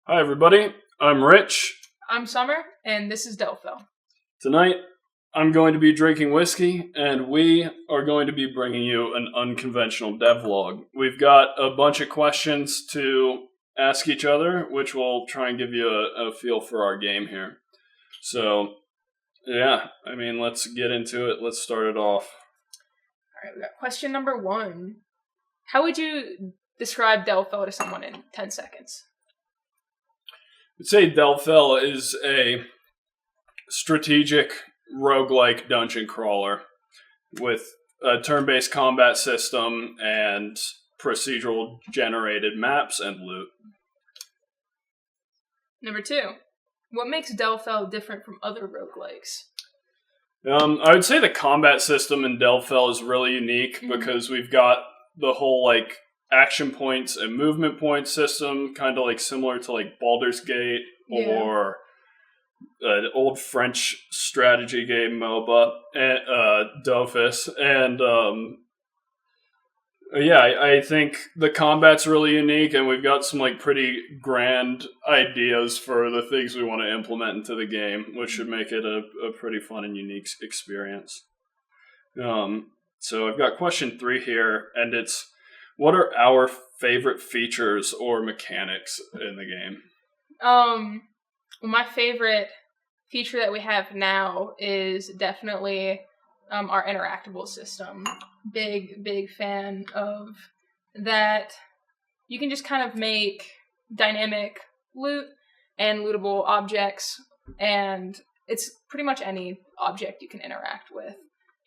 Hi everybody, I'm Rich. I'm Summer, and this is Delvfel. Tonight, I'm going to be drinking whiskey, and we are going to be bringing you an unconventional devlog. We've got a bunch of questions to ask each other, which will try and give you a feel for our game here. So, yeah, let's get into it. Let's start it off. All right, we got question number 1. How would you describe Delvfel to someone in 10 seconds? I'd say Delvfel is a strategic roguelike dungeon crawler with a turn-based combat system and procedural generated maps and loot. Number 2. What makes Delvfel different from other roguelikes? I would say the combat system in Delvfel is really unique because we've got the whole action points and movement point system, kind of similar to Baldur's Gate or an old French strategy game MOBA, and Dofus, and I think the combat's really unique, and we've got some pretty grand ideas for the things we want to implement into the game, which should make it a pretty fun and unique experience. So I've got question 3 here, and it's, what are our favorite features or mechanics in the game? My favorite feature that we have now is definitely our interactable system. Big fan of that. You can just kind of make dynamic loot and lootable objects, and it's pretty much any object you can interact with.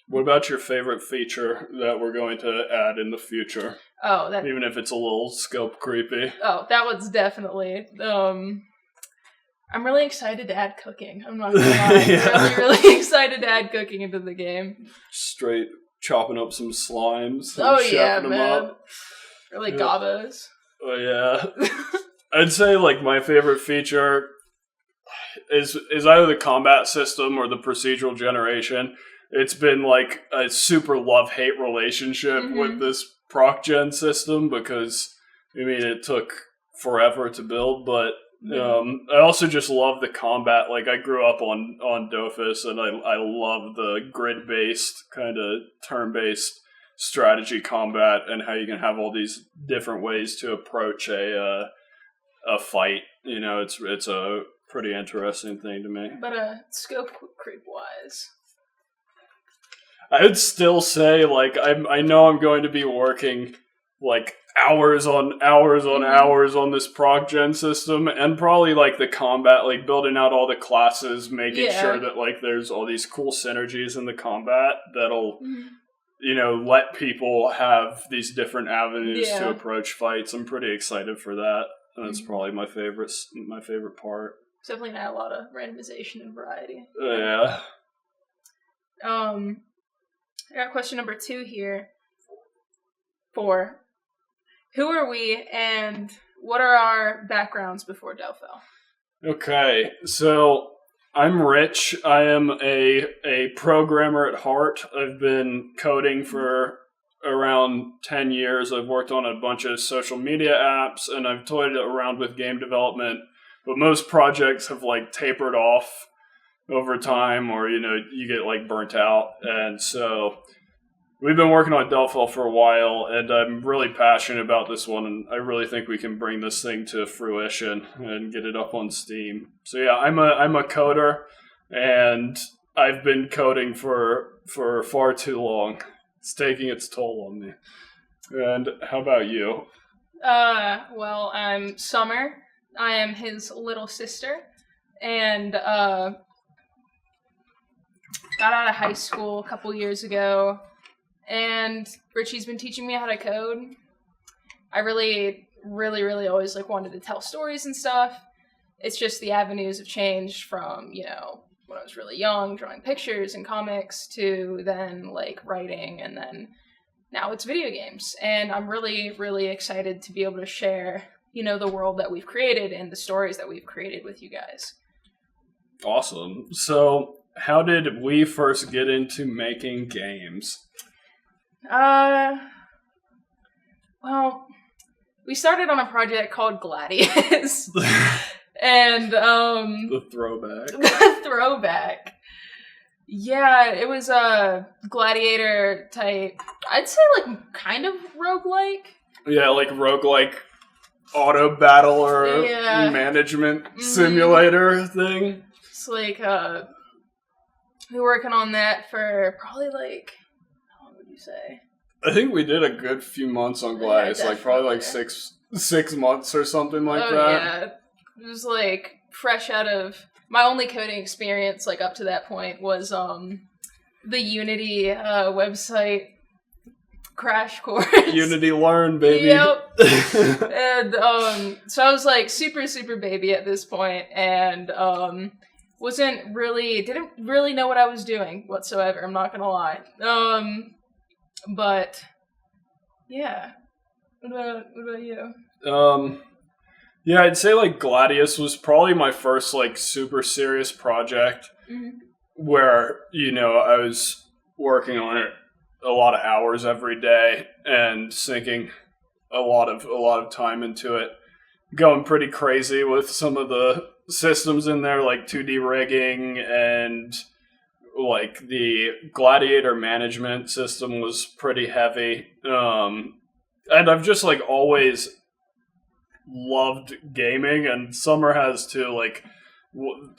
What about your favorite feature that we're going to add in the future? Even if it's a little scope creepy. That was definitely... I'm really excited to add cooking. I'm not gonna lie. I'm really excited to add cooking into the game. Straight chopping up some slimes. Them up. Really gobos. Oh yeah. I'd say my favorite feature is either the combat system or the procedural generation. It's been a super love-hate relationship with this proc gen system because it took forever to build, but I also just love the combat. I grew up on Dofus, and I love the grid-based, kind of turn-based strategy combat and how you can have all these different ways to approach a fight. It's a pretty interesting thing to me. But scope creep-wise, I would still say, I know I'm going to be working, hours on hours on this proc gen system, and probably, the combat, building out all the classes, making sure that, there's all these cool synergies in the combat that'll, let people have these different avenues to approach fights. I'm pretty excited for that, and that's probably my favorite part. It's definitely got a lot of randomization and variety. Yeah. I got question number 2 here. 4. Who are we, and what are our backgrounds before Delvfel? Okay, so I'm Rich. I am a programmer at heart. I've been coding for around 10 years. I've worked on a bunch of social media apps, and I've toyed around with game development, but most projects have tapered off over time, or you get burnt out. And so we've been working on Delvfel for a while, and I'm really passionate about this one, and I really think we can bring this thing to fruition and get it up on Steam. So yeah, I'm a coder, and I've been coding for far too long. It's taking its toll on me. And how about you? Well, I'm Summer. I am his little sister, and got out of high school a couple years ago, and Richie's been teaching me how to code. I really always wanted to tell stories and stuff. It's just the avenues have changed from, when I was really young, drawing pictures and comics, to then writing, and then now it's video games. And I'm really excited to be able to share, the world that we've created and the stories that we've created with you guys. Awesome. So how did we first get into making games? Well, we started on a project called Gladius. And, The throwback. the throwback. Yeah, it was a gladiator type, I'd say like kind of roguelike. Yeah, like roguelike auto battle or management simulator thing. It's like, we were working on that for probably like, how long would you say? I think we did a good few months on Gladius, like probably like six months or something like that. Yeah. It was like fresh out of my only coding experience, like up to that point, was the Unity website crash course. Really learn, baby. Yep. And so I was like super, super baby at this point, and didn't really know what I was doing whatsoever, I'm not gonna lie. But yeah. What about you? Yeah, I'd say like Gladius was probably my first like super serious project where, you know, I was working on it a lot of hours every day and sinking a lot of time into it, going pretty crazy with some of the systems in there, like 2D rigging, and like the gladiator management system was pretty heavy. And I've just like always loved gaming, and Summer has too. Like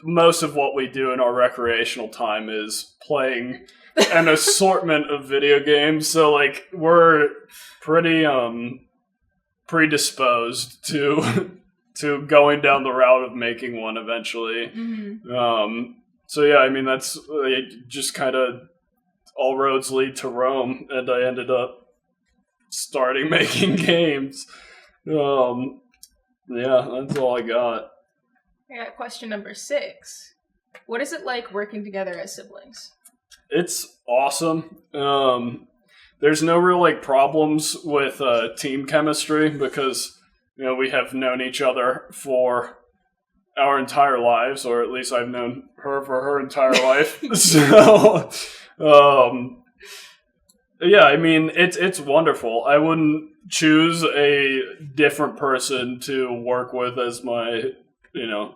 most of what we do in our recreational time is playing an assortment of video games, so like we're pretty predisposed to going down the route of making one eventually. So yeah, I mean, that's just kind of all roads lead to Rome, and I ended up starting making games. Yeah, that's all I got. I got question number 6. What is it like working together as siblings? It's awesome. There's no real like problems with team chemistry because, you know, we have known each other for our entire lives, or at least I've known her for her entire life. So, yeah, I mean, it's wonderful. I wouldn't choose a different person to work with as my, you know,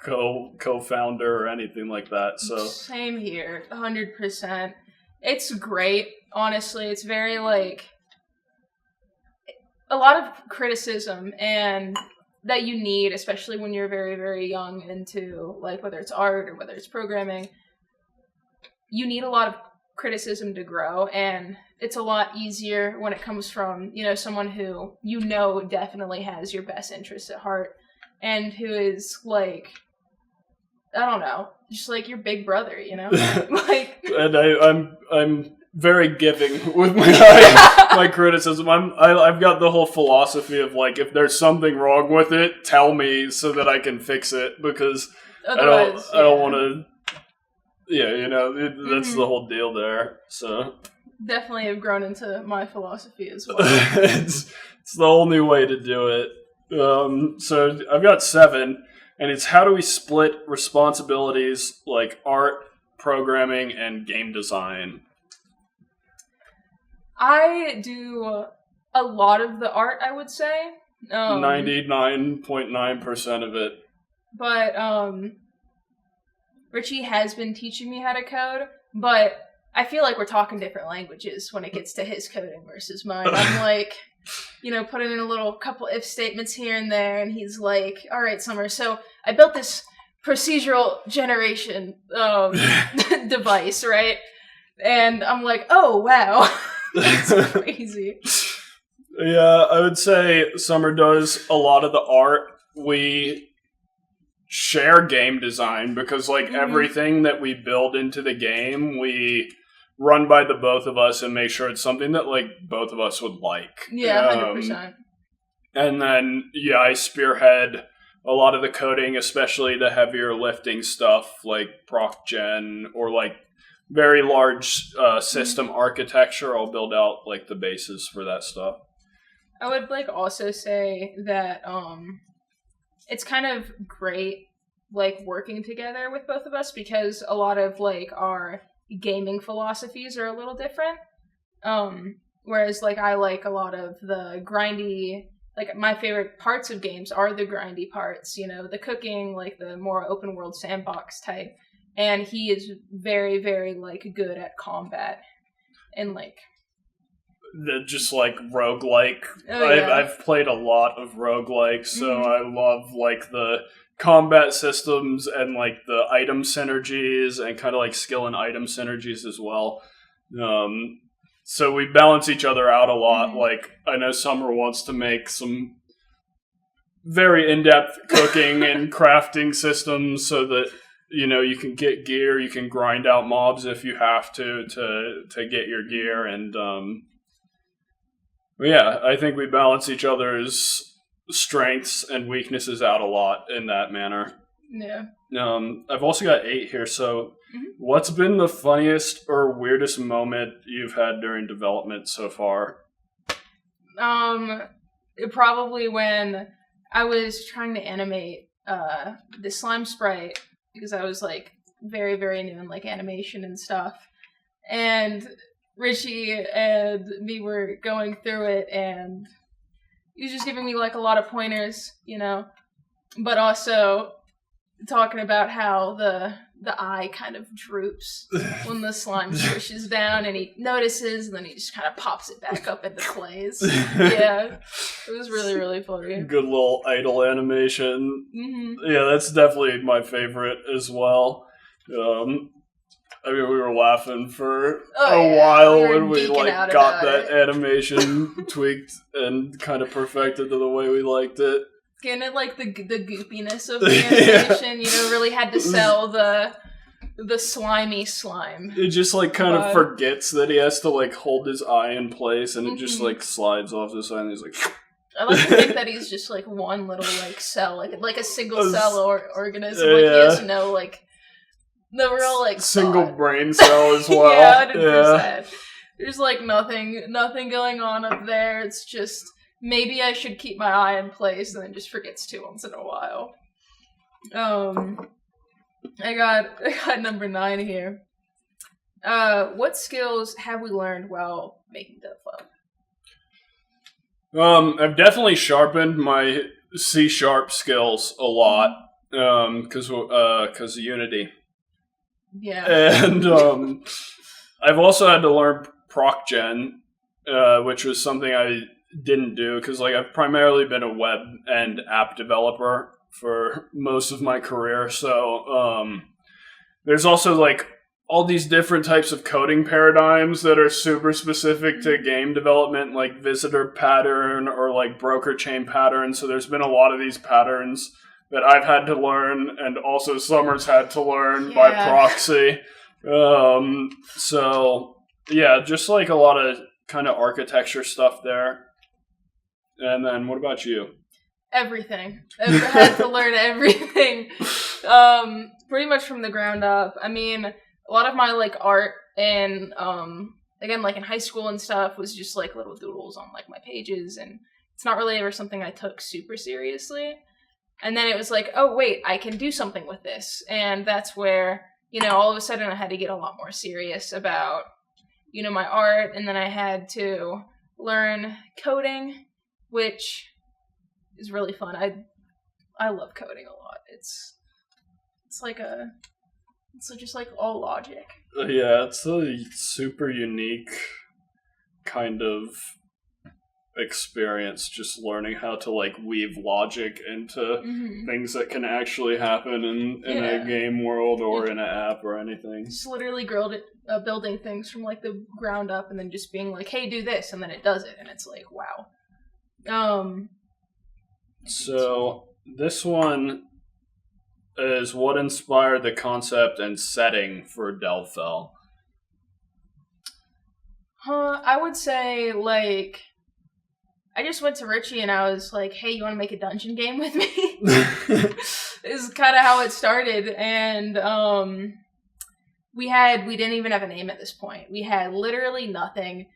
co-founder or anything like that. So same here, 100%. It's great, honestly. It's very like a lot of criticism and that you need, especially when you're very, very young into like whether it's art or whether it's programming. You need a lot of criticism to grow, and it's a lot easier when it comes from, you know, someone who you know definitely has your best interests at heart and who is like, I don't know, just like your big brother, you know? Like, and I'm very giving with my my criticism. I've got the whole philosophy of like, if there's something wrong with it, tell me so that I can fix it, because otherwise, I don't want to. Yeah, you know, that's the whole deal there. So definitely have grown into my philosophy as well. it's the only way to do it. So I've got 7, and it's how do we split responsibilities like art, programming, and game design. I do a lot of the art, I would say. 99.9% of it. But Richie has been teaching me how to code, but I feel like we're talking different languages when it gets to his coding versus mine. I'm like, you know, putting in a little couple if statements here and there, and he's like, all right, Summer, so I built this procedural generation device, right? And I'm like, oh, wow. That's crazy. Yeah, I would say Summer does a lot of the art. We share game design because like everything that we build into the game, we run by the both of us and make sure it's something that like both of us would like. Yeah, 100%. And then, yeah, I spearhead a lot of the coding, especially the heavier lifting stuff like proc gen or like very large system architecture. I'll build out like the bases for that stuff. I would like also say that it's kind of great like working together with both of us because a lot of like our gaming philosophies are a little different. Whereas like I like a lot of the grindy like, my favorite parts of games are the grindy parts, the cooking, like, the more open world sandbox type. And he is very, very, like, good at combat. And, like... Just, like, roguelike. Oh, yeah. I've played a lot of roguelikes, so I love, like, the combat systems and, like, the item synergies and kind of, like, skill and item synergies as well. So we balance each other out a lot. Like, I know Summer wants to make some very in-depth cooking and crafting systems so that, you can get gear, you can grind out mobs if you have to get your gear. And, yeah, I think we balance each other's strengths and weaknesses out a lot in that manner. Yeah. I've also got 8 here, so what's been the funniest or weirdest moment you've had during development so far? Probably when I was trying to animate the slime sprite, because I was, like, very, very new in, like, animation and stuff. And Richie and me were going through it, and he was just giving me, like, a lot of pointers, but also talking about how the eye kind of droops when the slime squishes down, and he notices, and then he just kind of pops it back up into place. Yeah, it was really, really funny. Good little idle animation. Yeah, that's definitely my favorite as well. I mean, we were laughing for a while when we got that animation tweaked and kind of perfected to the way we liked it. Getting it, like, the goopiness of the animation, really had to sell the slimy slime. It just, like, kind of forgets that he has to, like, hold his eye in place, and it just, like, slides off the side, and he's like... I like to think that he's just, like, one little, like, cell, like a single cell organism. Like, he has no, like, the real, like, single thought. Brain cell as well. Yeah, 100%. Yeah. There's, like, nothing going on up there. It's just... Maybe I should keep my eye in place, and then just forgets to once in a while. I got number 9 here. What skills have we learned while making Delvfel? I've definitely sharpened my C# skills a lot, because of Unity. Yeah. And I've also had to learn ProcGen, which was something I didn't do because, like, I've primarily been a web and app developer for most of my career. So there's also, like, all these different types of coding paradigms that are super specific to game development, like visitor pattern or, like, broker chain pattern. So there's been a lot of these patterns that I've had to learn, and also Summer's had to learn by proxy. So yeah, just, like, a lot of kind of architecture stuff there. And then, what about you? Everything. I've had to learn everything. Pretty much from the ground up. I mean, a lot of my, like, art and, again, like, in high school and stuff was just, like, little doodles on, like, my pages, and it's not really ever something I took super seriously. And then it was like, oh, wait, I can do something with this. And that's where, all of a sudden I had to get a lot more serious about, my art, and then I had to learn coding, which is really fun. I love coding a lot. It's just like all logic. Yeah, it's a super unique kind of experience, just learning how to, like, weave logic into things that can actually happen in a game world or in an app or anything. Just literally building things from, like, the ground up, and then just being like, hey, do this, and then it does it, and it's like, wow. So this one is what inspired the concept and setting for Delvfel? I would say, like, I just went to Richie and I was like, hey, you want to make a dungeon game with me? Is kind of how it started. And we didn't even have a name at this point. We had literally nothing.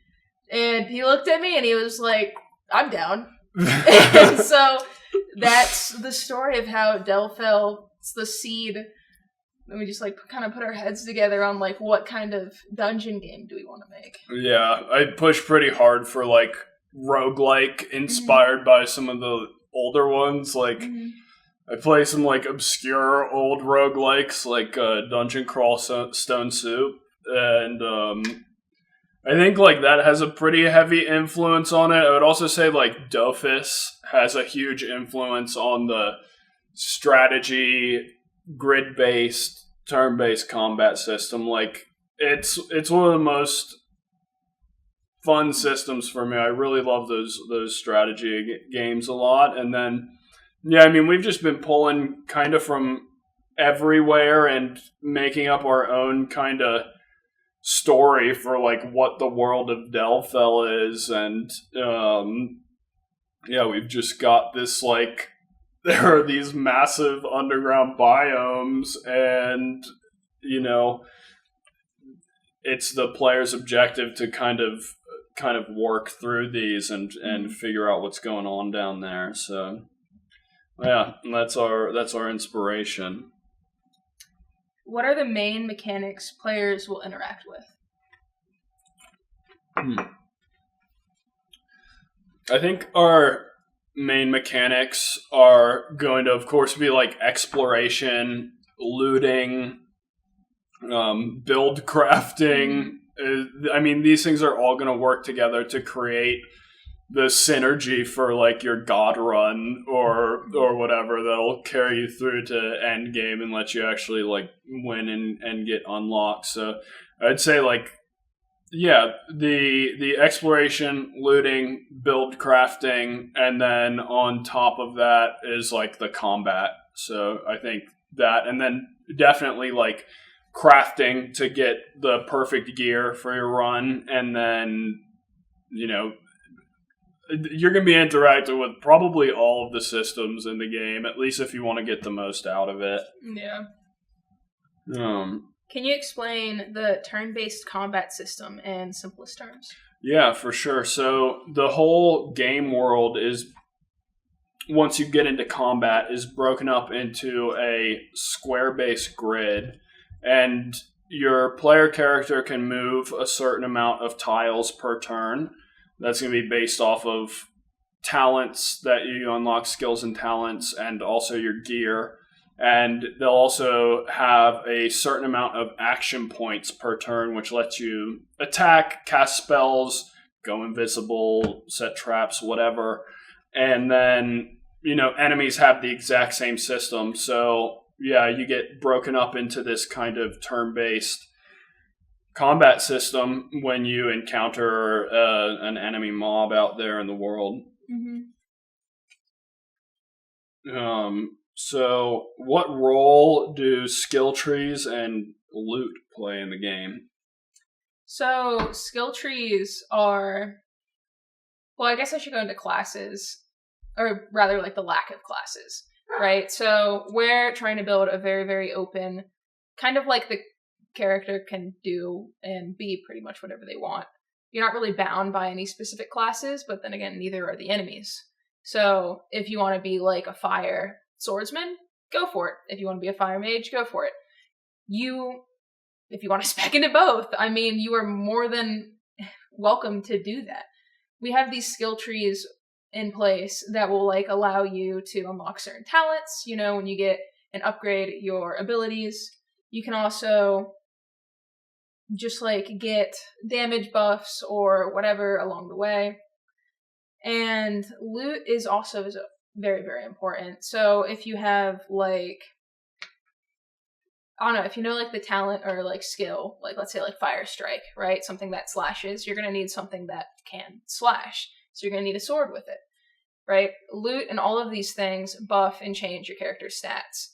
And he looked at me and he was like, I'm down. And so that's the story of how Delvfel, it's the seed. And we just, like, kind of put our heads together on, like, what kind of dungeon game do we want to make? Yeah, I pushed pretty hard for, like, roguelike inspired by some of the older ones. Like, I play some like obscure old roguelikes like Dungeon Crawl Stone Soup, and I think like that has a pretty heavy influence on it. I would also say like Delvfel has a huge influence on the strategy, grid-based, turn-based combat system. Like, it's one of the most fun systems for me. I really love those strategy games a lot. And then, yeah, I mean, we've just been pulling kind of from everywhere and making up our own kind of story for like what the world of Delvfel is. And yeah, we've just got this like, there are these massive underground biomes, and you know, it's the player's objective to kind of work through these and figure out what's going on down there. So yeah, that's our inspiration. What are the main mechanics players will interact with? I think our main mechanics are going to, of course, be like exploration, looting, build crafting. I mean, these things are all going to work together to create the synergy for like your god run or whatever that'll carry you through to end game and let you actually like win and get unlocked. So I'd say like, yeah, the exploration, looting, build crafting, and then on top of that is like the combat. So I think that, and then definitely like crafting to get the perfect gear for your run, and then, you know, you're going to be interacting with probably all of the systems in the game, at least if you want to get the most out of it. Yeah. Can you explain the turn-based combat system in simplest terms? Yeah, for sure. So the whole game world is, once you get into combat, is broken up into a square-based grid, and your player character can move a certain amount of tiles per turn. That's going to be based off of talents that you unlock, skills and talents, and also your gear. And they'll also have a certain amount of action points per turn, which lets you attack, cast spells, go invisible, set traps, whatever. And then, you know, enemies have the exact same system. So, yeah, you get broken up into this kind of turn-based combat system when you encounter an enemy mob out there in the world. So what role do skill trees and loot play in the game? So skill trees are, well, I guess I should go into classes, or rather like the lack of classes, right? So we're trying to build a very, very open, kind of like the character can do and be pretty much whatever they want. You're not really bound by any specific classes, but then again, neither are the enemies. So if you want to be like a fire swordsman, go for it. If you want to be a fire mage, go for it. If you want to spec into both, I mean, you are more than welcome to do that. We have these skill trees in place that will like allow you to unlock certain talents. You know, when you get and upgrade your abilities, you can also just like get damage buffs or whatever along the way. And loot is also very, very important. So if you have like, I don't know, if you know like the talent or like skill, like let's say like fire strike, right? Something that slashes, you're going to need something that can slash. So you're going to need a sword with it, right? Loot and all of these things buff and change your character's stats.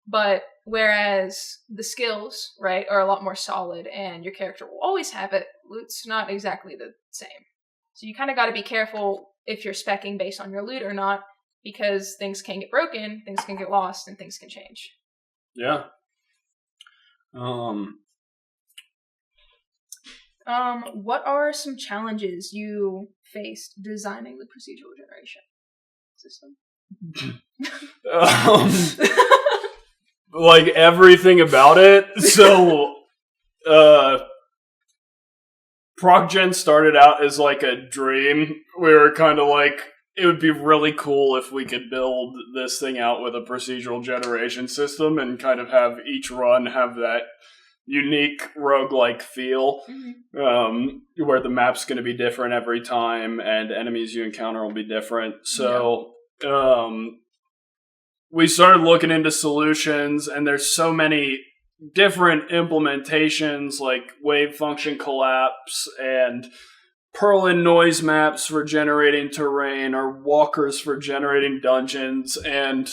But whereas the skills, right, are a lot more solid and your character will always have it, loot's not exactly the same. So you kind of got to be careful if you're speccing based on your loot or not, because things can get broken, things can get lost, and things can change. Yeah. What are some challenges you faced designing the procedural generation system? Like everything about it. So, Proc Gen started out as like a dream. We were kind of like, it would be really cool if we could build this thing out with a procedural generation system and kind of have each run have that unique roguelike feel, where the map's going to be different every time and enemies you encounter will be different. So we started looking into solutions, and there's so many different implementations like wave function collapse and Perlin noise maps for generating terrain or walkers for generating dungeons. And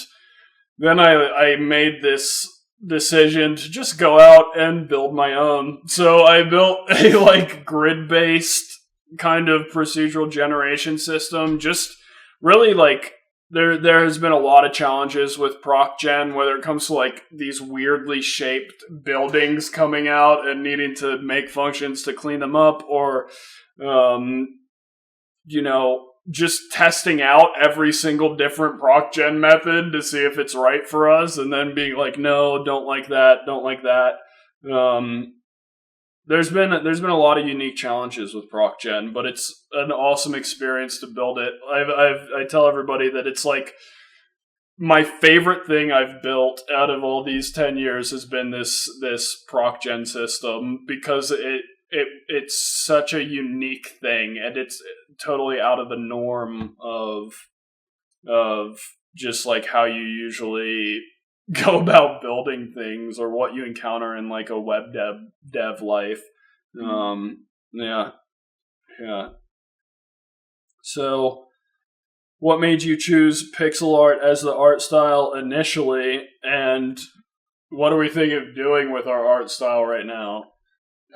then I made this decision to just go out and build my own. So I built a like grid-based kind of procedural generation system. Just really like there has been a lot of challenges with Proc Gen, whether it comes to like these weirdly shaped buildings coming out and needing to make functions to clean them up, or just testing out every single different Proc Gen method to see if it's right for us, and then being like, no, don't like that. There's been a lot of unique challenges with Proc Gen, but it's an awesome experience to build it. I tell everybody that it's like my favorite thing I've built out of all these 10 years has been this Proc Gen system, because it's such a unique thing, and it's totally out of the norm of just like how you usually go about building things or what you encounter in like a web dev life. Yeah. So what made you choose pixel art as the art style initially, and what are we thinking of doing with our art style right now?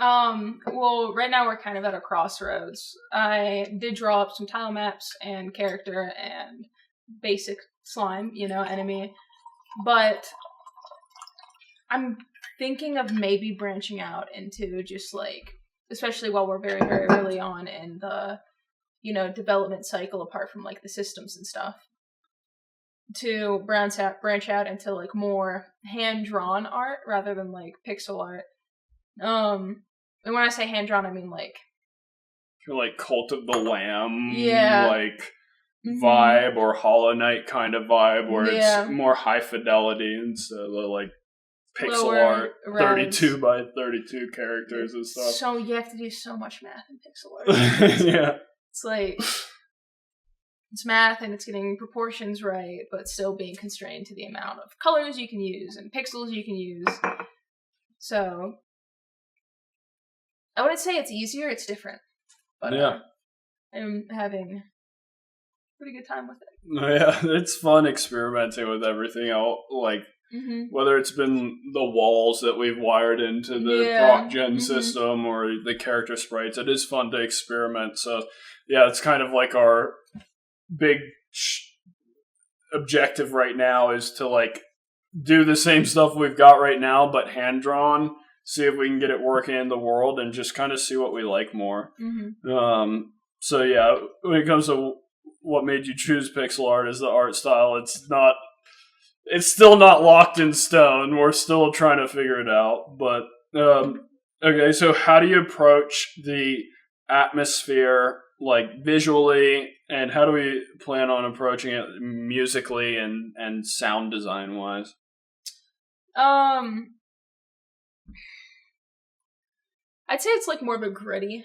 Well, right now we're kind of at a crossroads. I did draw up some tile maps and character and basic slime, enemy. But I'm thinking of maybe branching out into just like, especially while we're very, very early on in the, development cycle, apart from like the systems and stuff, to branch out into like more hand-drawn art rather than like pixel art. And when I say hand-drawn, I mean like Cult of the Lamb, vibe, or Hollow Knight kind of vibe, where it's more high fidelity instead of like pixel lower art, res. 32 by 32 characters and stuff. So you have to do so much math in pixel art. Yeah. It's like, it's math and it's getting proportions right, but still being constrained to the amount of colors you can use and pixels you can use. So I wouldn't say it's easier, it's different. But I'm having a pretty good time with it. Yeah, it's fun experimenting with everything else, like whether it's been the walls that we've wired into the Proc Gen system or the character sprites. It is fun to experiment. So yeah, it's kind of like our big objective right now is to like do the same stuff we've got right now, but hand drawn. See if we can get it working in the world and just kind of see what we like more. So yeah, when it comes to what made you choose pixel art as the art style, it's still not locked in stone. We're still trying to figure it out. But okay, so how do you approach the atmosphere like visually, and how do we plan on approaching it musically and sound design wise? I'd say it's like more of a gritty,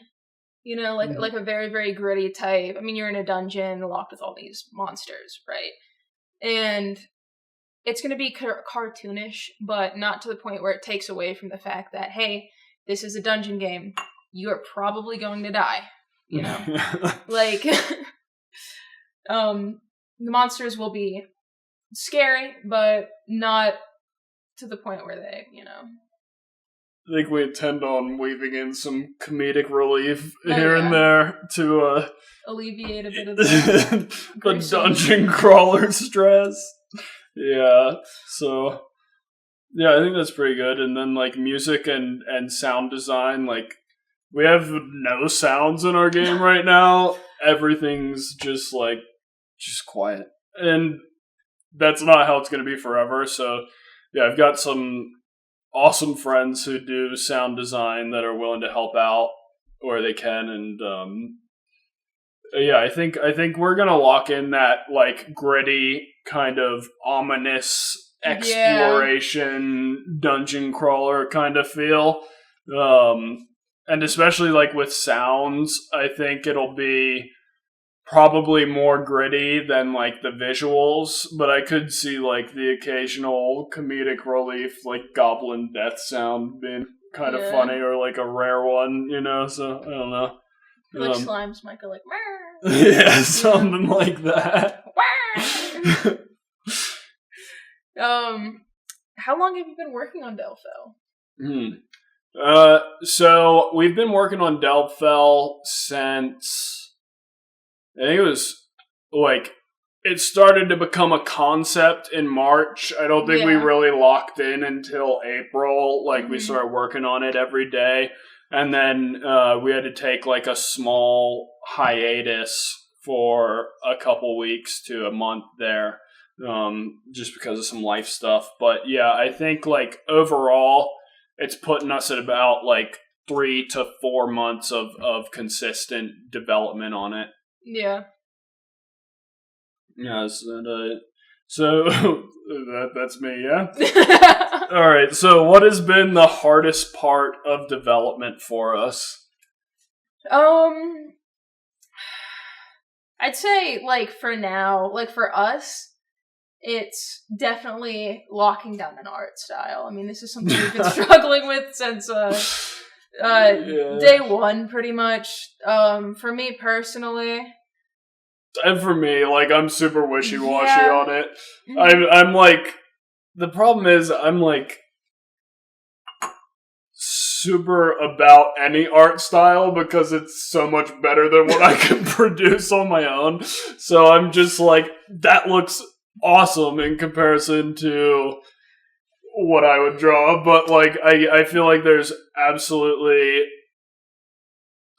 like a very, very gritty type. I mean, you're in a dungeon locked with all these monsters, right? And it's going to be cartoonish, but not to the point where it takes away from the fact that, hey, this is a dungeon game. You are probably going to die, like, the monsters will be scary, but not to the point where they, I think we intend on weaving in some comedic relief here and there to alleviate a bit of the dungeon crawler stress. Yeah, so yeah, I think that's pretty good. And then like music and sound design, like we have no sounds in our game right now. Everything's just quiet, and that's not how it's going to be forever. So yeah, I've got some awesome friends who do sound design that are willing to help out where they can, and yeah, I think we're gonna lock in that like gritty kind of ominous exploration dungeon crawler kind of feel, and especially like with sounds, I think it'll be probably more gritty than like the visuals, but I could see like the occasional comedic relief, like goblin death sound being kind of funny, or like a rare one, you know. So I don't know. Like slimes might go like, yeah, something like that. How long have you been working on Delvfel? So we've been working on Delvfel since, I think it was like, it started to become a concept in March. I don't think we really locked in until April. Like we started working on it every day. And then we had to take like a small hiatus for a couple weeks to a month there, just because of some life stuff. But yeah, I think like overall, it's putting us at about like 3 to 4 months of consistent development on it. Yeah. Yes, and so that's me, yeah? Alright, so what has been the hardest part of development for us? I'd say, like, for now, like, for us, it's definitely locking down an art style. I mean, this is something we've been struggling with since day one, pretty much. For me personally... And for me, like, I'm super wishy-washy on it. I'm like... The problem is, I'm like... super about any art style because it's so much better than what I can produce on my own. So I'm just like, that looks awesome in comparison to what I would draw. But like, I feel like there's absolutely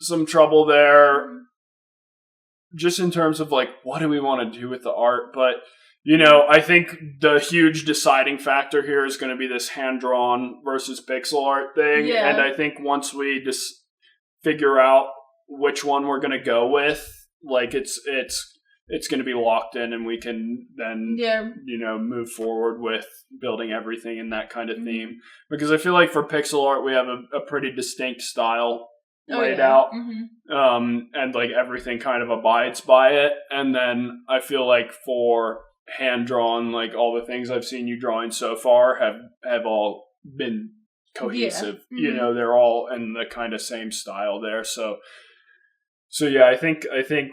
some trouble there just in terms of like, what do we want to do with the art? But you know, I think the huge deciding factor here is going to be this hand-drawn versus pixel art thing. Yeah. And I think once we just figure out which one we're going to go with, like it's going to be locked in, and we can then, you know, move forward with building everything in that kind of theme. Because I feel like for pixel art, we have a pretty distinct style laid out. And like everything kind of abides by it. And then I feel like for hand drawn, like all the things I've seen you drawing so far have all been cohesive. You know, they're all in the kind of same style there. So yeah, I think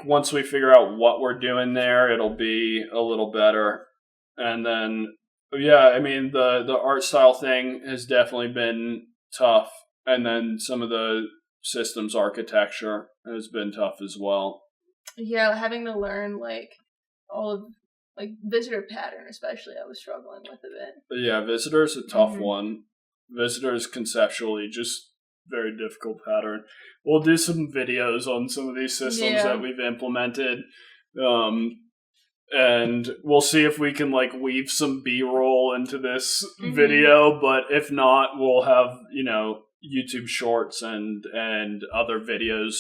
once we figure out what we're doing there, it'll be a little better. And then yeah, I mean the art style thing has definitely been tough. And then some of the systems architecture has been tough as well. Yeah, having to learn like all of like visitor pattern, especially, I was struggling with a bit. But yeah, visitor's a tough one. Visitor's conceptually just very difficult pattern. We'll do some videos on some of these systems that we've implemented. And we'll see if we can like weave some B-roll into this video, but if not, we'll have, you know, YouTube shorts and other videos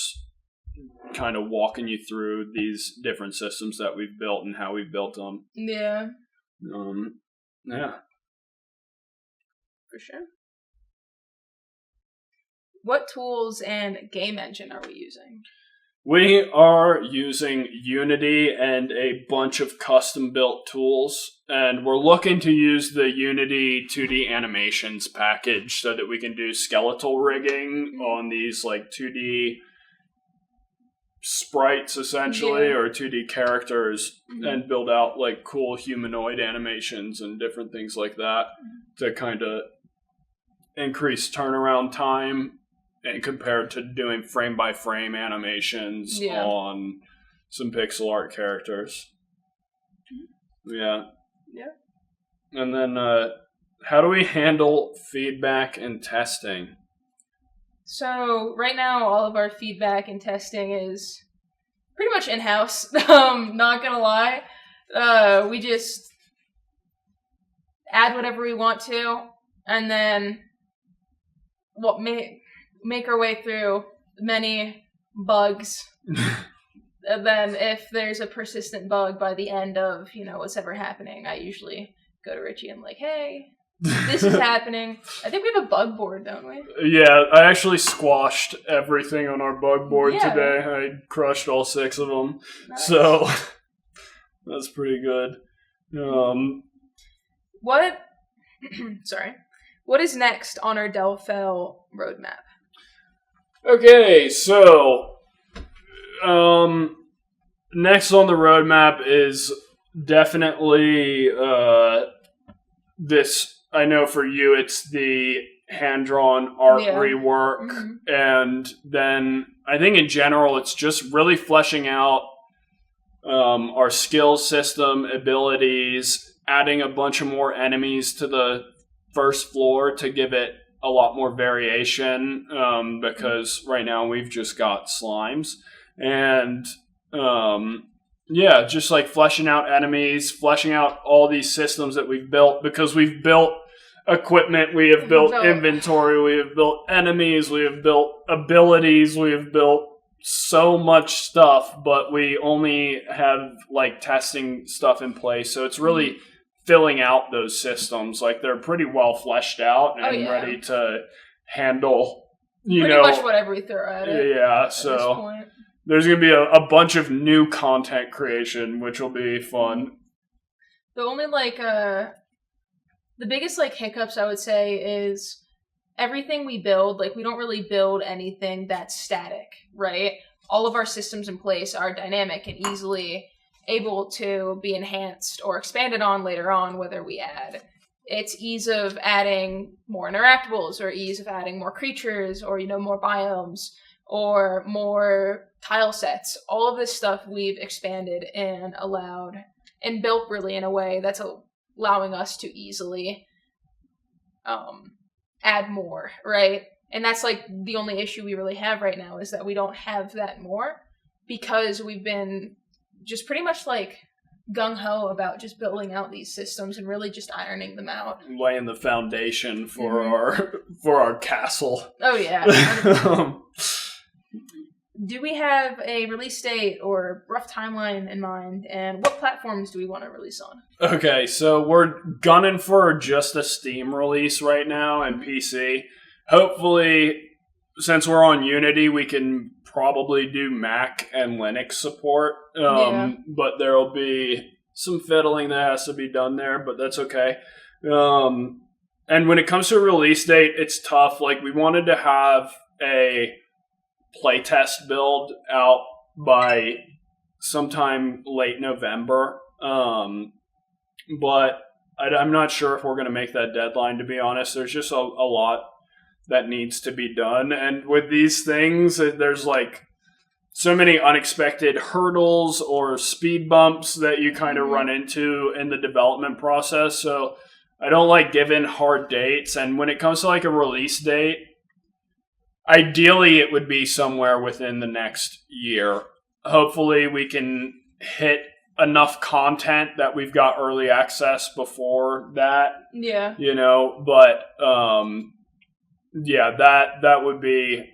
kind of walking you through these different systems that we've built and how we've built them. Yeah. Yeah. For sure. What tools and game engine are we using? We are using Unity and a bunch of custom-built tools, and we're looking to use the Unity 2D animations package so that we can do skeletal rigging on these like 2D sprites, essentially, or 2D characters, and build out like cool humanoid animations and different things like that to kind of increase turnaround time. And compared to doing frame-by-frame animations on some pixel art characters. Yeah. And then, how do we handle feedback and testing? So, right now, all of our feedback and testing is pretty much in-house. Not gonna lie. We just add whatever we want to, and then make our way through, many bugs. And then if there's a persistent bug by the end of, what's ever happening, I usually go to Richie and I'm like, hey, this is happening. I think we have a bug board, don't we? Yeah, I actually squashed everything on our bug board today. I crushed all 6 of them. Nice. So that's pretty good. What is next on our Delvfel roadmap? Okay, so next on the roadmap is definitely this. I know for you it's the hand-drawn art rework, and then I think in general it's just really fleshing out our skill system, abilities, adding a bunch of more enemies to the first floor to give it a lot more variation, because right now we've just got slimes. And just like fleshing out enemies, fleshing out all these systems that we've built, because we've built equipment, we have built inventory, we have built enemies, we have built abilities, we have built so much stuff, but we only have like testing stuff in place. So it's really filling out those systems. Like they're pretty well fleshed out and ready to handle, pretty much whatever we throw at it. Yeah, so there's going to be a bunch of new content creation, which will be fun. The only the biggest hiccups I would say is everything we build, we don't really build anything that's static, right? All of our systems in place are dynamic and easily able to be enhanced or expanded on later on, whether we add. It's ease of adding more interactables, or ease of adding more creatures, or, more biomes, or more tile sets. All of this stuff we've expanded and allowed and built really in a way that's allowing us to easily add more, right? And that's the only issue we really have right now, is that we don't have that more, because we've been just pretty much gung-ho about just building out these systems and really just ironing them out. Laying the foundation for our castle. Oh yeah. Do we have a release date or rough timeline in mind, and what platforms do we want to release on? Okay, so we're gunning for just a Steam release right now and PC. Hopefully, since we're on Unity, we can probably do Mac and Linux support. But there will be some fiddling that has to be done there, but that's okay. And when it comes to a release date, it's tough. We wanted to have a playtest build out by sometime late November. But I'm not sure if we're going to make that deadline, to be honest. There's just a lot that needs to be done. And with these things, there's so many unexpected hurdles or speed bumps that you kind of run into in the development process. So I don't like giving hard dates. And when it comes to a release date, ideally it would be somewhere within the next year. Hopefully we can hit enough content that we've got early access before that. Yeah. But that would be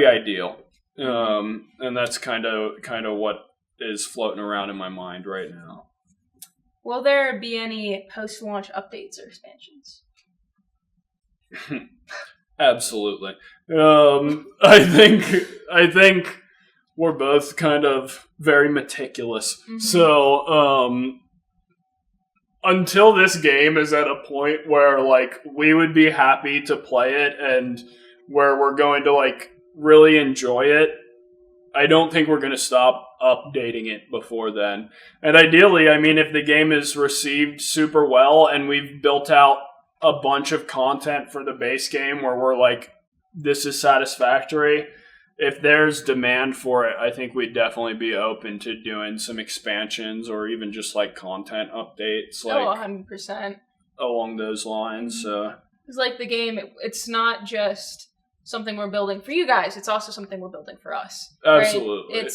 ideal. And that's kind of what is floating around in my mind right now. Will there be any post-launch updates or expansions? Absolutely. I think we're both kind of very meticulous. Mm-hmm. So, until this game is at a point where we would be happy to play it and where we're going to really enjoy it, I don't think we're going to stop updating it before then. And ideally, if the game is received super well and we've built out a bunch of content for the base game where we're this is satisfactory, if there's demand for it, I think we'd definitely be open to doing some expansions or even just content updates. 100%. Along those lines. It's the game, it's not just something we're building for you guys, it's also something we're building for us. Absolutely. Right?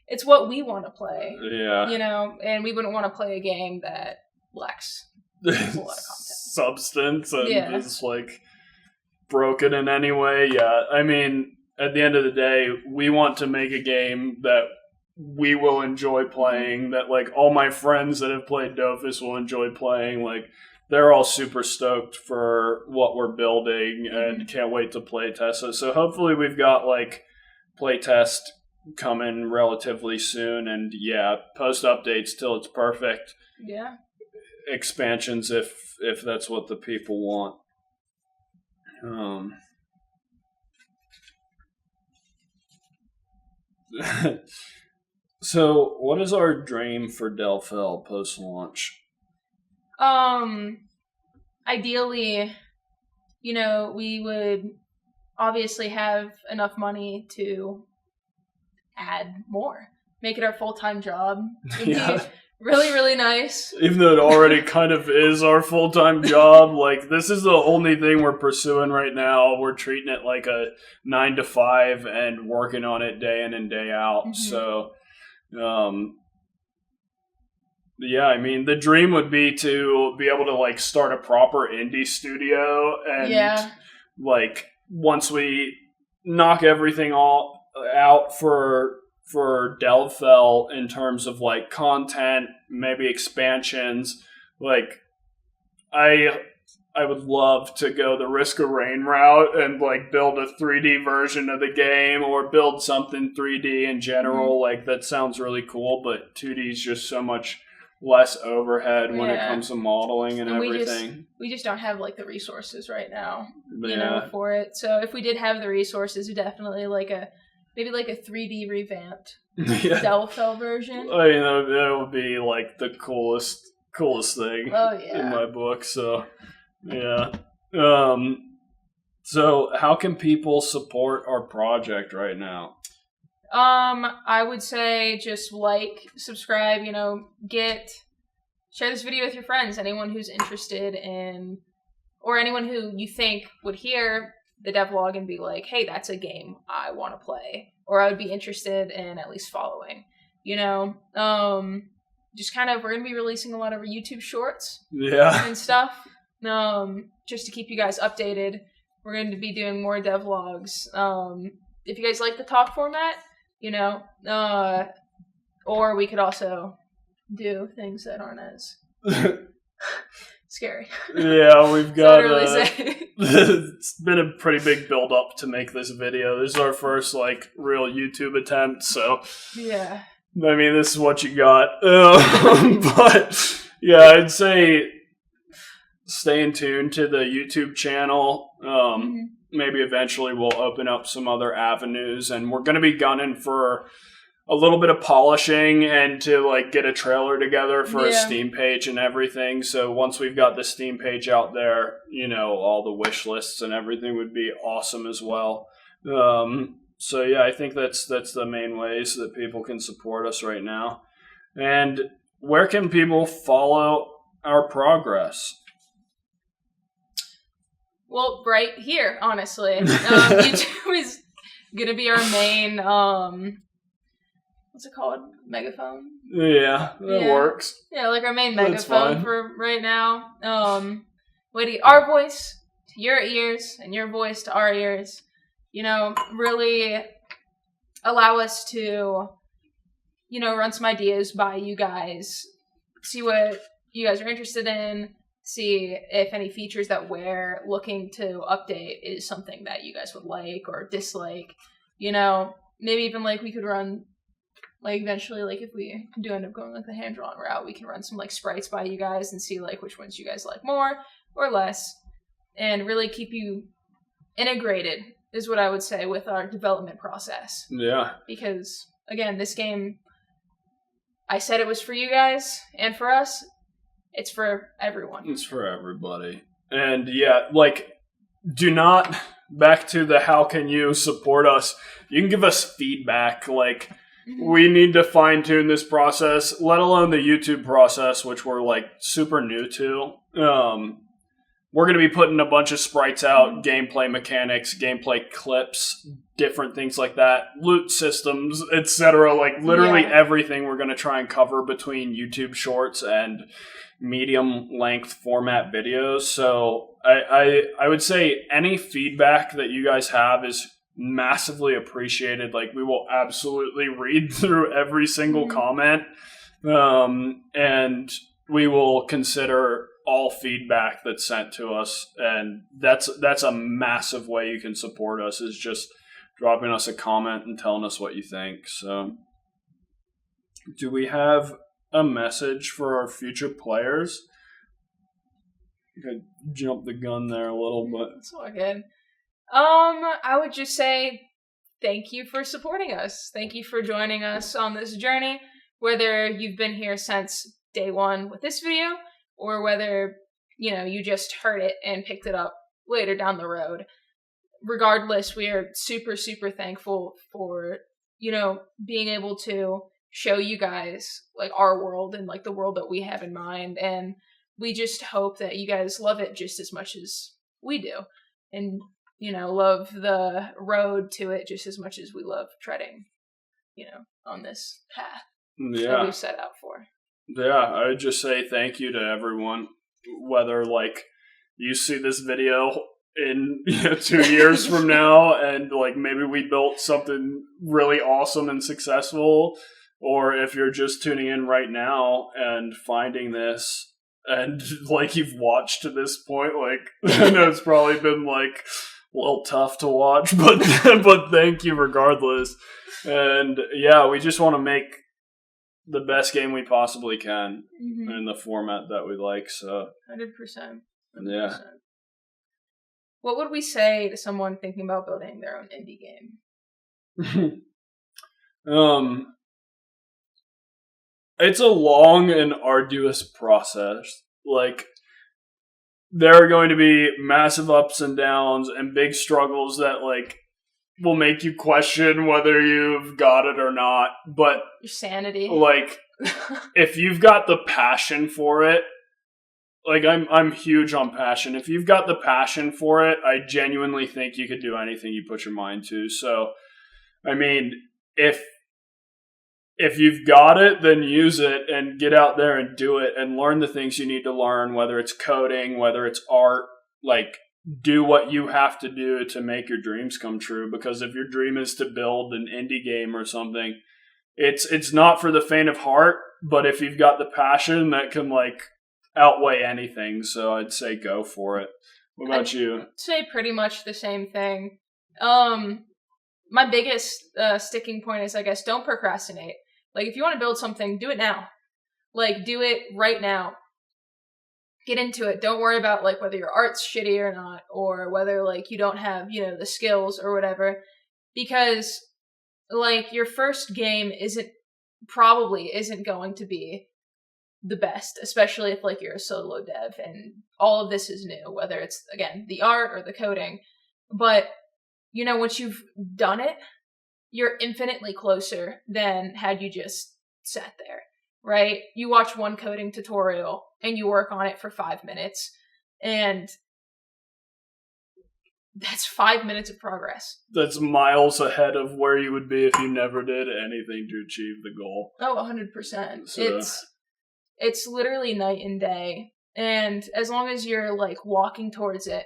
It's what we want to play. Yeah. And we wouldn't want to play a game that lacks a lot of content. Substance and is broken in any way. Yeah. at the end of the day, we want to make a game that we will enjoy playing, that like all my friends that have played Dofus will enjoy playing. Like, they're all super stoked for what we're building and can't wait to play test it. So hopefully we've got like playtest coming relatively soon, and post updates till it's perfect. Yeah. Expansions if that's what the people want. So, what is our dream for Delvfel post-launch? Ideally, we would obviously have enough money to add more. Make it our full-time job. It'd be really, really nice. Even though it already kind of is our full-time job, like, this is the only thing we're pursuing right now. We're treating it like a 9 to 5 and working on it day in and day out. So, I mean, the dream would be to be able to, like, start a proper indie studio and, like, once we knock everything all out for Delvfel in terms of, like, content, maybe expansions, like, I would love to go the Risk of Rain route and, like, build a 3D version of the game or build something 3D in general. Like, that sounds really cool, but 2D is just so much less overhead when it comes to modeling and everything. We just don't have, like, the resources right now, for it. So if we did have the resources, we definitely, maybe a 3D revamped Delvfel version. I mean, that would be, like, the coolest thing in my book. So, so how can people support our project right now? I would say just subscribe, share this video with your friends, anyone who's interested in, or anyone who you think would hear the devlog and be like, hey, that's a game I want to play, or I would be interested in at least following, just kind of, we're going to be releasing a lot of our YouTube shorts and stuff, just to keep you guys updated. We're going to be doing more devlogs. If you guys like the talk format, or we could also do things that aren't as scary. Yeah, we've got it's been a pretty big build up to make this video. This is our first real YouTube attempt, so yeah. I mean, this is what you got. But yeah, I'd say stay in tune to the YouTube channel. Maybe eventually we'll open up some other avenues, and we're going to be gunning for a little bit of polishing and to get a trailer together for a Steam page and everything. So once we've got the Steam page out there, all the wish lists and everything would be awesome as well. So yeah, I think that's the main ways that people can support us right now. And where can people follow our progress? Well, right here, honestly. YouTube is going to be our main, what's it called? Megaphone? Yeah, that works. Yeah, our main megaphone for right now. Our voice to your ears and your voice to our ears. Really allow us to, run some ideas by you guys, see what you guys are interested in, see if any features that we're looking to update is something that you guys would like or dislike. Maybe even we could run, eventually, if we do end up going the hand-drawn route, we can run some sprites by you guys and see which ones you guys like more or less, and really keep you integrated is what I would say with our development process. Yeah. Because, again, this game, I said it was for you guys and for us. It's for everyone. It's for everybody. And yeah, do not, back to the how can you support us, you can give us feedback. We need to fine tune this process, let alone the YouTube process, which we're super new to. We're going to be putting a bunch of sprites out, gameplay mechanics, gameplay clips, different things like that, loot systems, etc. Literally everything we're going to try and cover between YouTube shorts and medium length format videos. So I would say any feedback that you guys have is massively appreciated. Like, we will absolutely read through every single comment, and we will consider all feedback that's sent to us, and that's a massive way you can support us, is just dropping us a comment and telling us what you think. So, do we have a message for our future players? I could jump the gun there a little, but it's all good. I would just say thank you for supporting us. Thank you for joining us on this journey, whether you've been here since day one with this video, or whether, you just heard it and picked it up later down the road. Regardless, we are super, super thankful for, being able to show you guys, like, our world and, like, the world that we have in mind. And we just hope that you guys love it just as much as we do. And, love the road to it just as much as we love treading, on this path that we've set out for. Yeah, I would just say thank you to everyone. Whether, like, you see this video in 2 years from now and, like, maybe we built something really awesome and successful, or if you're just tuning in right now and finding this and, like, you've watched to this point, like, I know it's probably been, like, a little tough to watch, but thank you regardless. And yeah, we just want to make the best game we possibly can in the format that we like. So 100%. Yeah. What would we say to someone thinking about building their own indie game? It's a long and arduous process. Like, there are going to be massive ups and downs and big struggles that, like, will make you question whether you've got it or not. But your sanity. Like, if you've got the passion for it, like, I'm huge on passion. If you've got the passion for it, I genuinely think you could do anything you put your mind to. So, I mean, if you've got it, then use it and get out there and do it and learn the things you need to learn, whether it's coding, whether it's art. Like, do what you have to do to make your dreams come true. Because if your dream is to build an indie game or something, it's not for the faint of heart, but if you've got the passion, that can, like, outweigh anything. So I'd say go for it. What about you? I'd say pretty much the same thing. My biggest sticking point is, I guess, don't procrastinate. Like, if you want to build something, do it now. Like, do it right now. Get into it. Don't worry about, like, whether your art's shitty or not, or whether, like, you don't have, the skills or whatever. Because, like, your first game probably isn't going to be the best, especially if, like, you're a solo dev and all of this is new, whether it's, again, the art or the coding. But, once you've done it, you're infinitely closer than had you just sat there, right? You watch one coding tutorial and you work on it for 5 minutes, and that's 5 minutes of progress. That's miles ahead of where you would be if you never did anything to achieve the goal. Oh, 100%. So it's literally night and day. And as long as you're, like, walking towards it,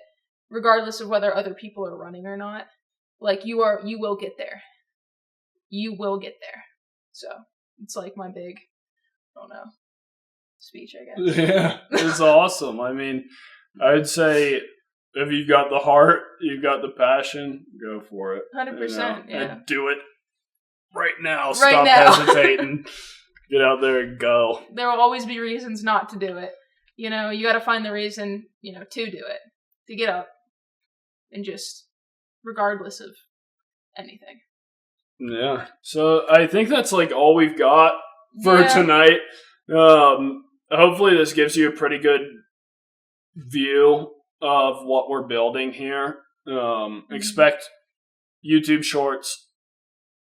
regardless of whether other people are running or not, like, you will get there. You will get there. So it's, like, my big, I don't know, speech, I guess. Yeah, it's awesome. I mean, I'd say if you've got the heart, you've got the passion, go for it. 100%, yeah. And do it right now. Stop hesitating. Get out there and go. There will always be reasons not to do it. You got to find the reason, to do it. To get up. And just, regardless of anything. Yeah. So I think that's, like, all we've got for tonight. Hopefully this gives you a pretty good view of what we're building here. Expect YouTube shorts,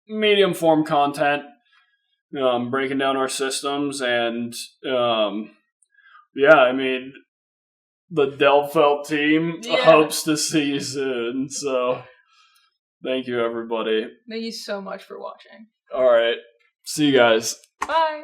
medium form content, breaking down our systems, and I mean, the Delvfel team hopes to see you soon. So thank you, everybody. Thank you so much for watching. All right. See you guys. Bye.